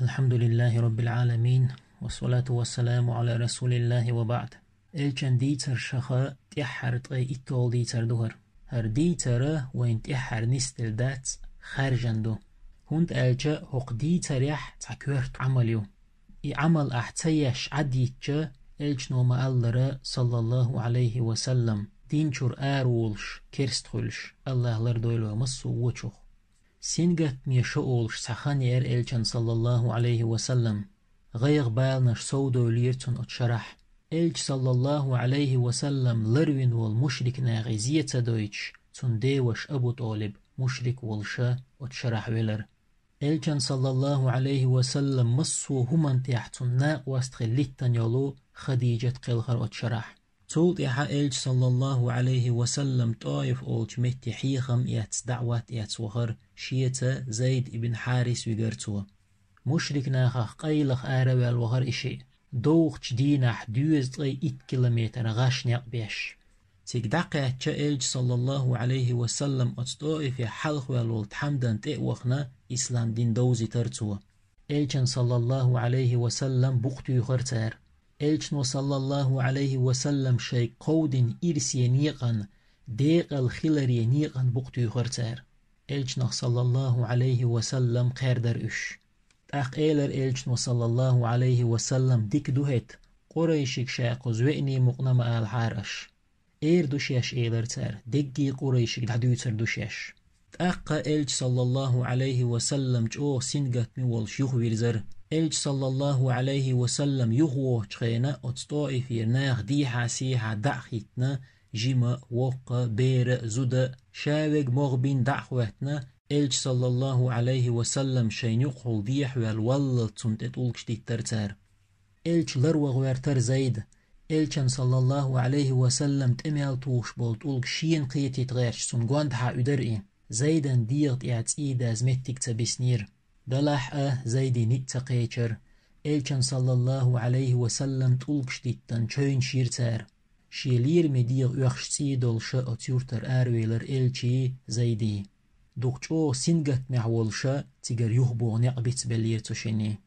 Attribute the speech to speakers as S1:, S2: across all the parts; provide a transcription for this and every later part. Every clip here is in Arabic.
S1: الحمد لله رب العالمين والصلاة والسلام على رسول الله وبعد. الچن ديتر شخا تحر طي اتول ديتر دوهر هر ديتر وين تحر نستل دات خارجندو هند الچا حق ديتر يح تكورت عمليو اي عمل احتيش عديتش الچنو ما الله صلى الله عليه وسلم دينچور آرولش كرستخلش الله لردويلو مسو وچوخ سينغت ميشؤولش سخانير الچن صلى الله عليه وسلم غيغ بالنش سودو ليرتون اتشرح الچ صلى الله عليه وسلم لروين والمشرك ناغيزية دويتش تون ديوش أبو طالب مشرك والشا اتشرح ويلر الچن صلى الله عليه وسلم مصو همان تحتون ناق واستخليتن يلو خديجة قلغر اتشرح تولت إحا إلج صلى الله عليه وسلم طائف أولج متي حيخم إياتس دعوات إياتس وخر شيتا زيد ابن حارس ويقرتوا مشرك ناخخ قيلخ آروال وخر إشي دوغش دينح دوز طي 1 كيلومتر غاش نيق بيش تيك دقيت چا إلج صلى الله عليه وسلم أتطائف حلق والولت حمدان تقوخنا إسلام دين دوزي ترتوا إلجن صلى الله عليه وسلم بوقتو يخرتار الچنو صلى الله عليه وسلم شيء قودن إرسي نيقن ديق الخلري نيقن بقتو خرتار الچنو صلى الله عليه وسلم قردر اش تاق ايلر الچنو صلى الله عليه وسلم ديك دوهت قريشك شاقو زوئني مقنم آل حارش اير دوشيش ايلر تار ديكي قريشك دعدوتر دوشيش تاق الچ صلى الله عليه وسلم جو سنگت ميول شيخ ويرزر الچ صلى الله عليه وسلم يغوه چخينا اتطائف يرناخ ديحا سيحا دعخيتنا جيما وقا بير زود شاوق مغبين دعخواتنا الچ صلى الله عليه وسلم شين يقول ديح والوال تنتت أولكش ترتار الچ لروغ ويرتر زيد الچن صلى الله عليه وسلم تميال توش بولت أولك شين قيتي تغيرش سنقواند حا ادرئي زيدا ديغت اعت ايدا زمتك تبسنير دلح زيدي نتقيتر الچن صلى الله عليه وسلم تولكش ديتن چوين شيرتار شيلير مديغ اخش تيدول شا اتيورتر ارويلر الچي زيدي دوغچو سنگت محول شا تيگر يوخبو نقبت بلير تشيني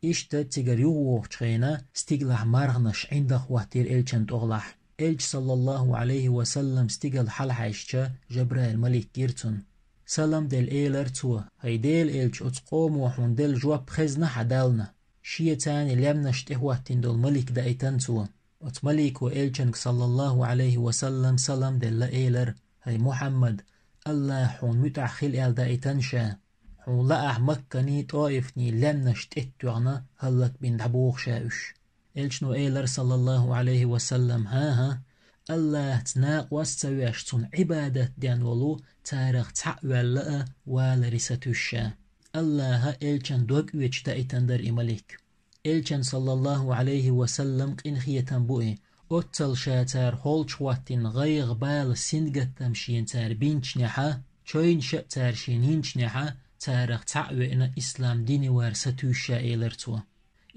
S1: اشتا تيگر يوخ چخينا ستيغلح مرغنش عندخ واتير الچن تغلح الچ صلى الله عليه وسلم ستيغل حلحيشچا جبرائيل ملك جيرتون سلام دل ايلر تو هيديل الچ اتقوم وحون دل جواب خزنا حدالنا شيء تاني لمنا اشتهواتين دول ملك دا ايتان تو ات ملك و الچنك صلى الله عليه وسلم سلام دل ايلر هي محمد الله حون متعخل ال دا ايتان شا حون لأح مكاني طائفني لمنا اشتهتوعنا هلك بين دعبوغ شاوش الچنو ايلر صلى الله عليه وسلم ها الله تناق واستويش تون عبادة ديان ولو تاريخ تعوال لأ والرساتوشا الله الچن دوغ ويش تايتن در إماليك الچن صلى الله عليه وسلم قنخيتن بوئي اتل شاتار هولچ واتن غيغ بال سندگت تمشين تار بينچ نحا چوين شأتار شينينچ نحا تاريخ تعوئنا إسلام ديني وارساتوشا ايلرتوا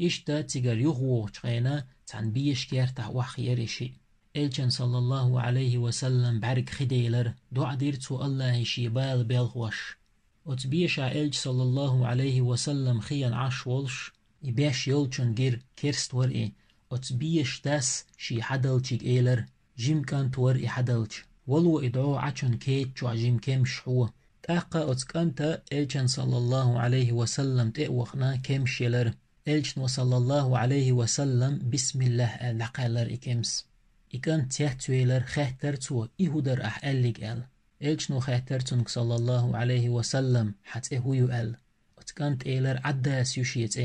S1: اشتا تيگر يغوغ چغينا تان بيش كيرتح وخيرشي الچن صلى الله عليه وسلم بعرق خديلر دعا ديرتو الله شيبال بيلغوش وتبيشع الچ صلى الله عليه وسلم خيان عش ولش يبيش يلچن غير كيرست ورئي وتبيش داس شي حدلچيك ايلر جيم كانت ورئي حدلچ ولو ادعو عچن كيت چو عجيم كمش هو تاقا اتكانتا الچن صلى الله عليه وسلم تقوخنا كمش يلر الچن وصلى الله عليه وسلم بسم الله لقالر إكمس إكان تيهتويلر خيهترتو إهودر أليق الچنو خيهترتونك صلى الله عليه وسلم حت إهويو وتكانت إيلر عداس يشيت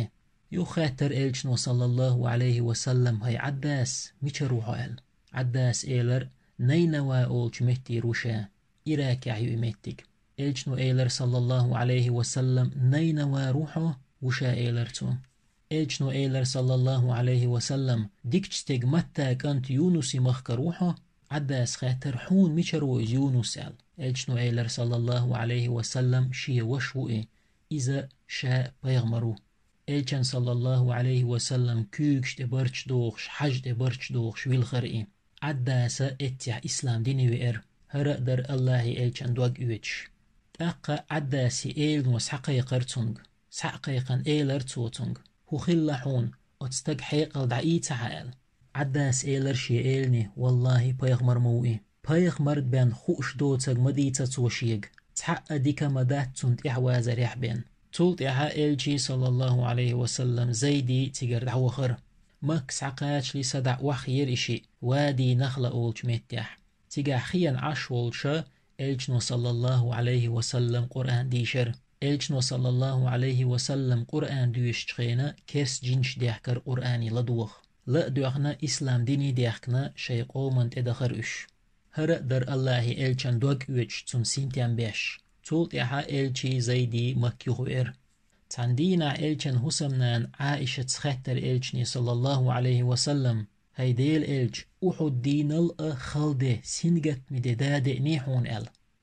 S1: يو خيهتر الچنو صلى الله عليه وسلم هاي عداس ميچروحو عداس إيلر نينوا أولچ مهتي روشا إراك عيو إمتك الچنو إيلر صلى الله عليه وسلم نينوا روحو وشا إيلرتو الچنو ايلر صلى الله عليه وسلم ديكشتيج متى كانت يونس مخك روحه عداس خاطر حون ميشرو يونس الچنو ايلر صلى الله عليه وسلم شي وشوئي إذا شاء بيغمرو الچن صلى الله عليه وسلم كوكشت برچ دوغش حجد برچ دوغش ويلخرئي عداس اتيح إسلام ديني وير هرقدر الله الچن دوغ اويتش تاقا عداسي ايل نوس حقا يقرتونغ سحقيقا إيلر توتنغ هو خلحون أتستق حيقل دعيت حال عداس إيلر شي إيلني والله بيغمر موئي بيغمر بين خوش دوتك مديتا توشيق تحقق ديكا مدات تنت إحواز ريح بين تولت إحا إلجي صلى الله عليه وسلم زيدي تيقر دعوخر مكس عقاش لي سدع وخير إشي وادي نخل أولج ميتيح تيقا خيان عشولشا إلجنو صلى الله عليه وسلم قرآن ديشر إلجنو صلى الله عليه وسلم قرآن ديشتخينا كيس جنش ديحكر قرآني لدوخ لا دوغنا إسلام ديني ديحكنا شي قومن تدخر إش هر در الله إلجن دوغ ويج تون سينتيان بيش تولت إحا إلجي زيدي مكيو إر تاندينا إلجن حسمنان عائشة تخطر إلجني صلى الله عليه وسلم هيديل إلج أحد دين الخلده سنجت مدداد نيحون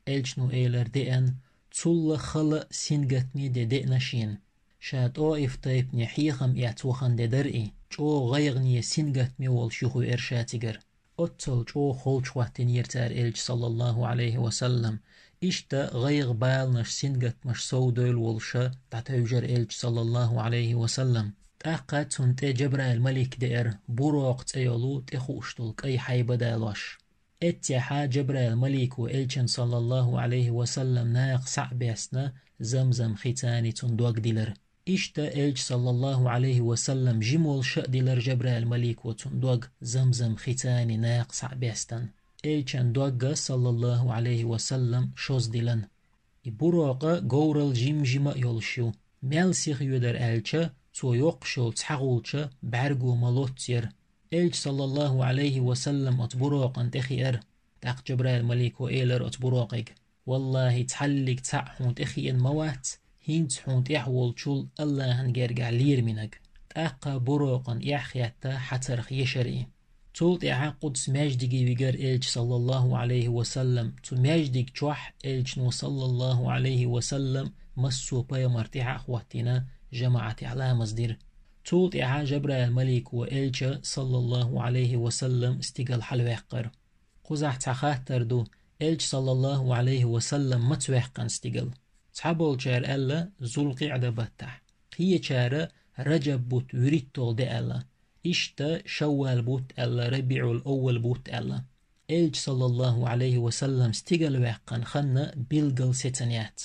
S1: إلجنو إيلر ديان تول خل سنجت مدداد نشين شاد أو إفتايب نحيخم إعتوخن درئي جو غيغني سنجت ميول شيخو إرشاتيجر أتل جو خولش وقتن يرتار إلج صلى الله عليه وسلم إشتا غيغ بالنش سنجت مش سودول والشا تعتوجر إلج صلى الله عليه وسلم تأقا تنت جبرائيل ملك دير بروق تيولو تخوشتلك أي حيبا دالوش اتيحا جبرائيل ملك وإلجن صلى الله عليه وسلم ناق سعبيسنا زمزم ختاني تندوق ديلر إشتا إلج صلى الله عليه وسلم جمول شأ ديلر جبرائيل ملك وتندوق زمزم ختاني ناق سعبيستن إلجن دوغ صلى الله عليه وسلم شوز ديلن بروق غورل جمجمة يولشو ميلسيخ يودر إلجا تو يقشل تحغولشا بعرقو ملوتير إلج صلى الله عليه وسلم أتبروق انتخير تاق جبرائيل ملك وإيلر أتبروقك والله تحلق تحون تخيين موات هين تحون تحول شول الله هنجرقع لير منك تاق بروقا يحياتا حترخ يشري تولت إعا قدس ماجدقي ويقر إلج صلى الله عليه وسلم تو ماجدق جوح إلج صلى الله عليه وسلم مسو بايا مرتيح أخواتنا جماعة على مصدر تولت إعا جبرائيل ملك وإلجا صلى الله عليه وسلم استقال حلوحقر قزح تخاتر دو إلج صلى الله عليه وسلم متوحقن استقال تحبول جار ألا زول قعدة بطح قية جار رجب بوت وريتول دي ألا إشتا شوال بوت ألا ربيع الأول بوت ألا إلج صلى الله عليه وسلم استقال وحقن خنا بيلقل ستنيات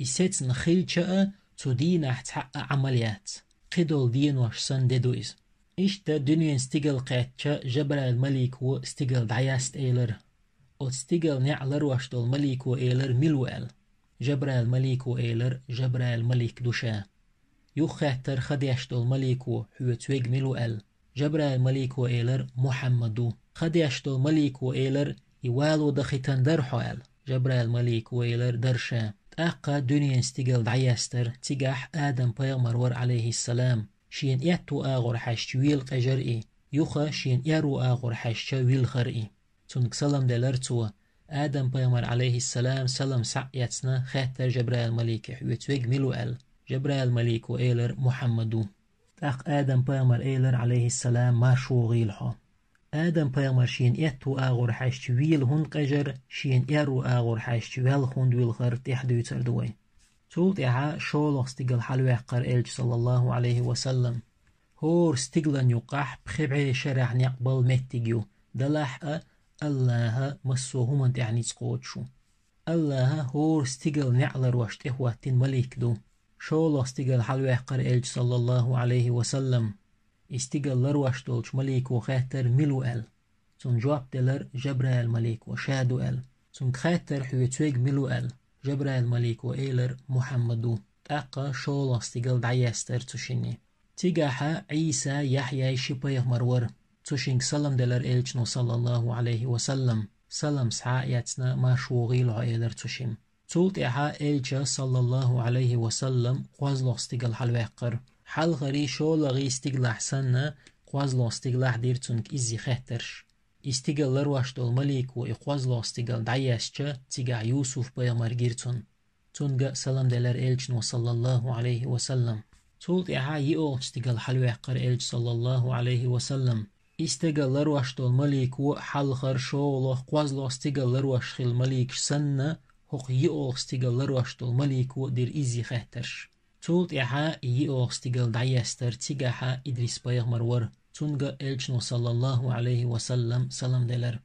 S1: إستن خيلشا تدين تحقق عمليات قدول دين وشسن ديدويز إشتا دنيا استقل قاتشا جبرائيل ملك و استقل دعياست إيلر او استقل نعلر واشتول ملك و إيلر ملوال جبرائيل ملك و إيلر جبرائيل ملك دوشا يخاتر خديشتول ملك و حوتويق ملوال جبرائيل ملك و إيلر محمدو خديشتول ملك و إيلر يوالو دخيتن درحوال جبرائيل ملك و إيلر درشا أقا دنيا استقل دعياستر تيجاح آدم بيغمر عليه السلام شين ياتو آغر حشت ويل قجرئي يخا شين يارو آغر حشت ويل خرئي تنك سلام دلرتو آدم بيغمر عليه السلام سلام سعيتنا خاتر جبرائيل مليك ويتويق ملوال جبرائيل مليك وإيلر محمدو أق آدم بيغمر إيلر عليه السلام ما شو غيلحو آدم بيغمر شين ياتو آغر حشت ويل هن قجر شين يارو آغر حشت ويل هن ويل خر تحدو تردوي تولت إعا شولغ استقل حلوحقر إلج صلى الله عليه وسلم هور استقلن يقاح بخبعي شرع نقبل متجيو دلاح الله مسوهم انت يعني تقوتشو الله هور استقل نعلر واشت إخواتين مليك دو شولغ استقل حلوحقر إلج صلى الله عليه وسلم استقل لرواشتولش مليك وخاتر ملوال تون جواب دلر جبرائيل مليك وشادو تون خاتر حويتويق ملوال جبرائيل ملك وإيلر محمدو تاقا شول استقل دعياستر تشيني تيجاحا عيسى يحيى شبيه مرور تشينك سلام دلر إلجنو صلى الله عليه وسلم سلام سعايتنا ما شوغيل عيلر تشيم تولت إحا إلجا صلى الله عليه وسلم قوازلو استقل حلوقر حلغري شولغي استقل أحسننا قوازلو استقل ديرتونك إزي خاترش استقل لرواشتول ملك و إقوازلو استقل دعياسچا تيجا يوسف بيا مرگيرتون تونغا سلام دلر إلجنو صلى الله عليه وسلم تولت إحا يئو استقل حلوقر إلج صلى الله عليه وسلم استقل لرواشتول ملك و حلغر شولو قوازلو استقل لرواشخيل ملك سنة هق يئو استقل لرواشتول ملك و دير إزي خاترش Tult iha iyi oğstigal dayester tigaha İdris Peygamber var. Tunga elçno sallallahu aleyhi ve sellem salam deler.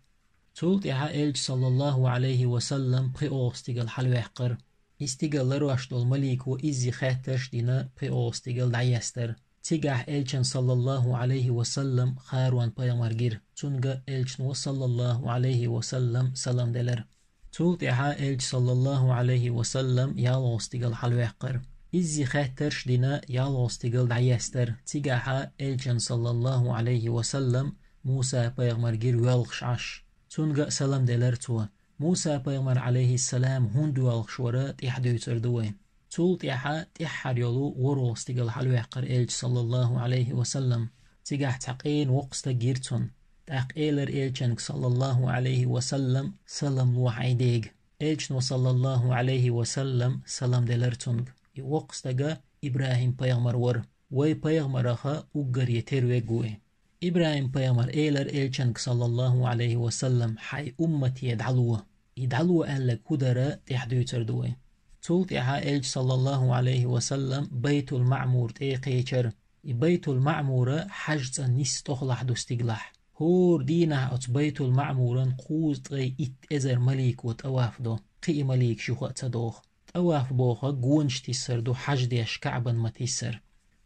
S1: Tult iha elç sallallahu aleyhi ve sellem pri oğstigal halvehqir. İstigallar vaşdol malik ve izzi khaterş dina pri oğstigal dayester. Tigah elçen sallallahu aleyhi ve sellem kharwan Peygamber gir. Tunga elçno sallallahu aleyhi ve sellem salam deler. Tult iha elç sallallahu aleyhi ve sellem yal oğstigal halvehqir. İzzi khaterş dina yal oğstigal dayester. Tigaha elçen sallallahu aleyhi ve sellem Musa Peygamber gir yalqş aş. Tunga salam deler tuwa. Musa Peygamber aleyhisselam hundu yalqşwara tihdüytürduwe. Tult iha tihar yolu woro oğstigal halvehqir elç sallallahu aleyhi ve sellem. Tigah taqin waqsta girtun. Taqeler elçen sallallahu aleyhi ve sellem salam luhaydeg. Elçno sallallahu aleyhi ve sellem salam deler tung. Waqstaga İbrahim Peygamber var. Ve Peygamber'a uggar yeter ve guwe. İbrahim Peygamber eyler elçen sallallahu aleyhi ve sellem hay ummeti yed'alwa. Yed'alwa elle kudara tihdüytürduwe. Tult iha elç sallallahu aleyhi ve sellem Beytul Ma'mur teqeçer. Beytul Ma'mur'a hajca nis tohlahdu stiglah. هور دينا أت بيت المعمورن قوز تغي إت إزر مليك وتواف دو قي مليك شو تدوخ تواف بوخا قونش تيسر دو حج ديش كعبا ما تيسر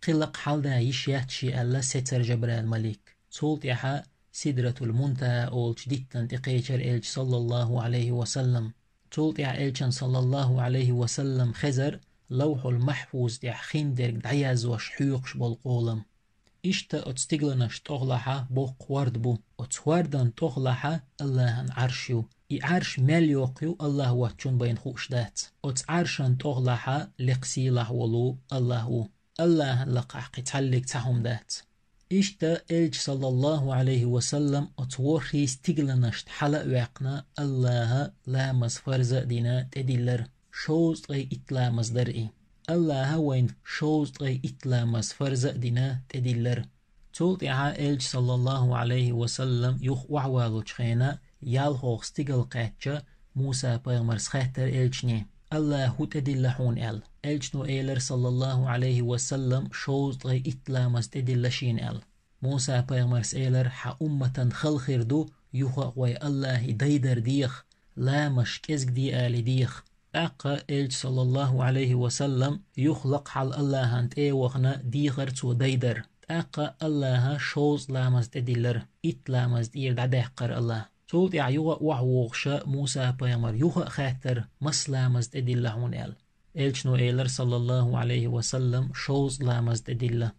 S1: قلق حال دا يشياتشي ألا ستر جبرال مليك صولت يحا سدرة المنتهى أولش ديتن تقيشر إلش صلى الله عليه وسلم صولت يحا إلشن صلى الله عليه وسلم خزر لوح المحفوظ ديح خندرق دعياز وشحيوقش بالقولم إشتا أتستغلنش تغلحا بو قوارد بو أتواردن تغلحا اللهن عرشيو إي عرش مليوقيو الله واتشون بين خوش دات أت عرشن تغلحا لقسيله ولو الله اللهن لقع قتالك تهم دات إشتا إلج صلى الله عليه وسلم أتورخي استغلنش حلق واقنا الله لامز فرز دينا تدلر شوز غي إتلامز درئي الله وين شوز غي إتلامز فرز دينا تدلر تولت إعا إلج صلى الله عليه وسلم يخ وعوالو چخينا يال خوخ ستيقل قاتشا موسى بيغمر سخاتر إلجني الله هو تدلحون إلجنو إيلر صلى الله عليه وسلم شوز غي إتلامز تدلشين موسى بيغمر سيلر حا أمة خلخير دو يخ وي الله ديدر ديخ لا مش كزق دي آلي ديخ أقا إلج صلى الله عليه وسلم يخلق حال الله هانت وخنا ديغر تو ديدر أقا الله شوز لامز تدلر إت لامز دير دعدهقر الله صوت يعيوغ وحوغشا موسى بيامر يوغ خاتر مس لامز تدلهون إلج نو إيلر صلى الله عليه وسلم شوز لامز تدله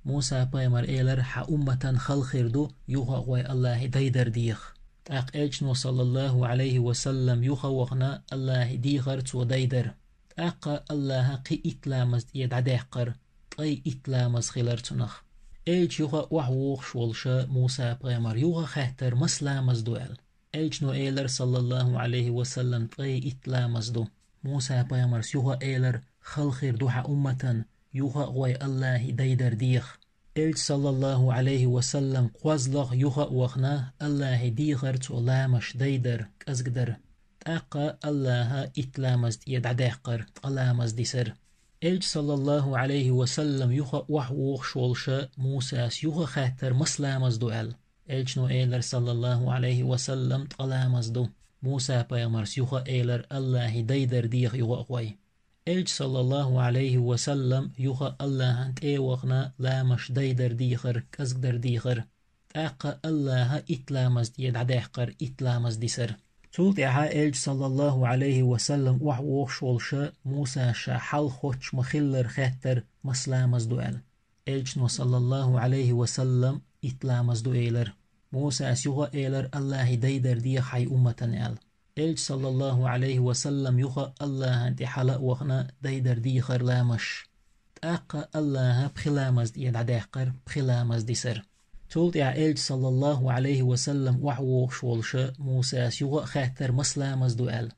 S1: موسى بيامر إيلر حا أمة خلخير دو يوغ وي الله ديدر ديخ تاق إلجنو صلى الله عليه وسلم يخوغنا الله ديغر تو ديدر تاق الله قي إتلامز يدعدهقر طي إتلامز خلر تنخ إلج يوغا وحوغ شولشا موسى بيامر يوغا خاتر مسلامز دوال إلجنو إيلر صلى الله عليه وسلم طي إتلامز دو موسى بيامر يوغا إيلر خلخير دوحا أمة يوغا غوي الله ديدر ديخ إلج صلى الله عليه وسلم قوزلغ يوغا وغنا الله ديغر تو لامش ديدر كأزقدر تاقا الله إتلامز يدعدهقر تلامز ديسر إلج صلى الله عليه وسلم يوغا وحوغ شولشا موسى يوغا خاتر مسلامز دوال إلج نو إيلر صلى الله عليه وسلم تلامز دو موسى بيامرس يوغا إيلر الله ديدر ديغ يوغا قوي إلج صلى الله عليه وسلم يوغا الله انت وغنا لامش ديدر ديخر كزقدر ديخر تاقا الله إتلامز يدعدهقر إتلامز ديسر تولت إعا إلج صلى الله عليه وسلم وحوغ شولشا موسى شا حل خوش مخلر خاتر مسلامز دوال إلج نو صلى الله عليه وسلم إتلامز دو إيلر موسى يوغا إيلر الله ديدر ديخ حي أمة إلج صلى الله عليه وسلم يوغا الله انت حلق وغنا ديدر ديخر لامش تاقا الله بخلامز يدعدهقر بخلامز ديسر تولت يا إلج صلى الله عليه وسلم وحوغ شولشا موسى يوغا خاتر مسلامز دوال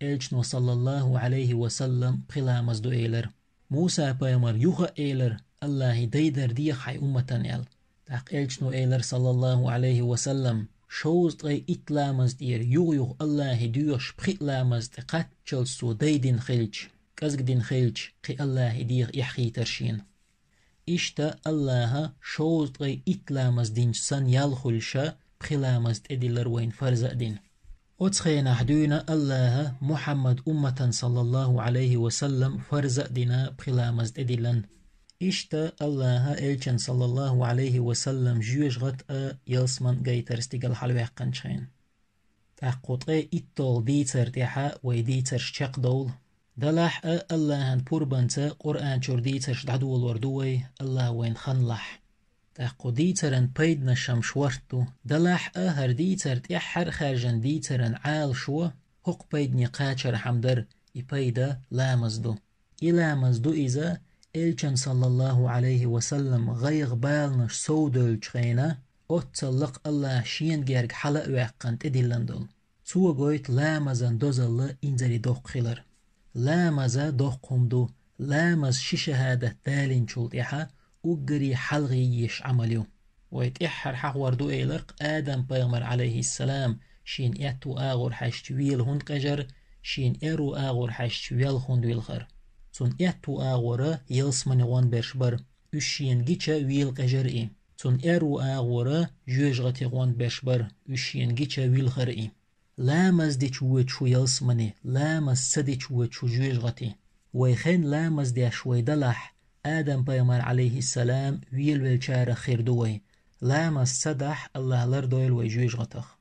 S1: إلج نو صلى الله عليه وسلم بخلامز دو إيلر موسى بيامر يوغا إيلر الله ديدر ديخ حي أمة تاق إلج نو إيلر صلى الله عليه وسلم شوز غي إتلامز دير يوغ الله ديوش بخلامز تقاتشل سو ديدين خلج كازق دين خيلج قي الله يديغ يحخي ترشين إشتا الله شوطغي إتلامز دين سن يالخلشا بخلامز تدلر وين فرزق دين أتخينا حدونا الله محمد أمة صلى الله عليه وسلم فرزق دينا بخلامز تدلن إشتا الله إلشن صلى الله عليه وسلم جيوش غط يلسمن غيتر استيقل حلوة قنشين تحقوطغي إتول ديتر تيحا ويديتر شاق دول دلح الله هن بوربانتا قرآن شور ديتر شدعدول وردوي الله وين خنلح تحقو ديترن بيدنا شمشورتو دلح هر ديتر تيحر خارجن ديترن عال شو هق بيدني قاچر حمدر يبيدا لامزدو إلامزدو إذا إلچن صلى الله عليه وسلم غيغ بالنش سودل چخينا أتسلق الله شين جرق حلق وعقن تدلندل تو قويت لامزن دوزل إنزري دوق خلر لامزا دوقهم دو لامز شهادة دالين شلطيحا وقري حلغي يش عمليو ويتحر حقور دو إيلرق آدم بيغمر عليه السلام شين إتو آغور حشتويل هند قجر شين إرو آغور حشتويل هند ويلخر تون إتو آغورا يلسمن وان برشبر وشين جيشا ويل قجر إيه تون إرو آغورا جوجغتي وان برشبر وشين جيشا ويلخر إيه لامز دي چوه چو يلسمني لامز سدي چوه چو جوجغتي ويخين لامز دي شوي دلح آدم بيغمر عليه السلام ويل شار خير دوي لامز سدح الله لردويل ويجوجغتخ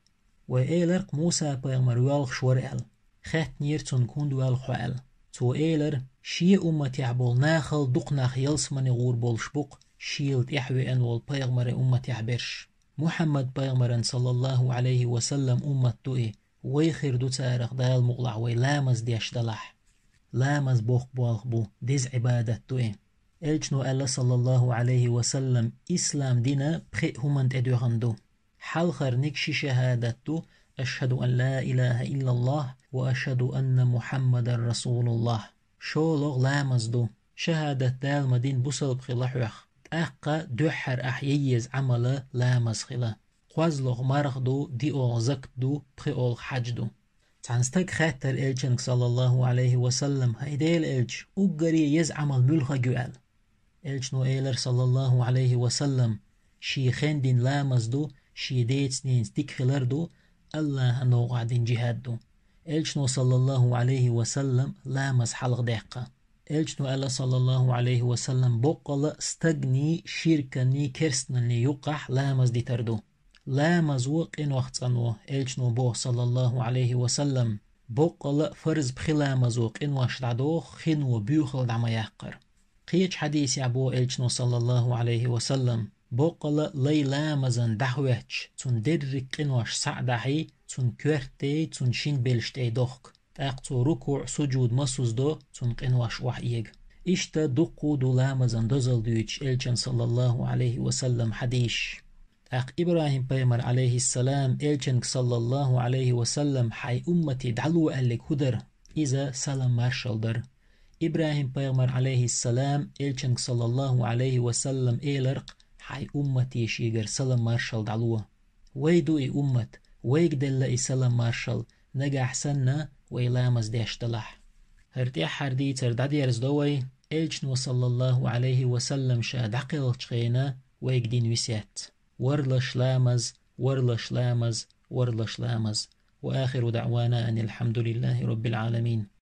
S1: وإيلرق موسى بيغمر ويالخ شورئل خات نيرتون كوند ويالخ وعل تو إيلر شي أمتي عبول ناخل دقناخ يلسمني غور بولشبوق شيلت إحوي أنوال بيغمر أمتي عبرش محمد بيغمرن صلى الله عليه وسلم أمت دوئي ويخير دو تارق دال مغلع ويلامز ديش دلح لامز بوخ بوالخ بو ديز عبادة دوئي إلجنو ألا صلى الله عليه وسلم إسلام دينا بخي همن تدو غندو حال خرنك شهادتو أشهد أن لا إله إلا الله وأشهد أن محمد رسول الله شولغ لامز دو شهادة دال مدين بوصل بخي لحوخ أقا دوحر أحييز عمل لامز خلا خوازلغ مرغ دو دي أغزك دو بخي أغ حج دو تعنستك خاتر إلجنك صلى الله عليه وسلم هيدي الإلج أقري يز عمل ملغة جوال إلجنو إيلر صلى الله عليه وسلم شي خندين لامز دو شي ديت سنين ستيك خلر دو الله أنو قاعدين جهاد دو إلجنو صلى الله عليه وسلم لامز حلق دقة إلجنو ألا صلى الله عليه وسلم بقل استغني شركني كرسنني يقح لامز دي تردو لامز وقين وقت أنو إلجنو بو صلى الله عليه وسلم بقل فرز بخلامز وقين واشدعدو خنو بيوخل دعما يحقر قيج حديث عبو إلجنو صلى الله عليه وسلم بقل لي لامزن دحوهش تون درك قنوش سعدحي تون كورتي تون شين بلشتي دوخك تاقتو ركوع سجود مسوز دو تون قنوش وحييق إشتا دقو دو لامزن دوزل دويش إلجن صلى الله عليه وسلم حديش تاق إبراهيم بيمر عليه السلام إلجن صلى الله عليه وسلم حي أمتي دعلو ألك هدر إذا سلام مارشال در إبراهيم بيغمر عليه السلام إلشنك صلى الله عليه وسلم إيلرق حي أمتي شيغر سلام مارشال دعلوه ويدو أمت ويقدل سلام مارشال نجح سنة ويلامز ديش دلح هرتيح حردي ترداد يرزدوي إلشنو صلى الله عليه وسلم شاد عقل تشغينا ويقدين وسيات ورلش لامز ورلش لامز ورلش لامز وآخر دعوانا أن الحمد لله رب العالمين.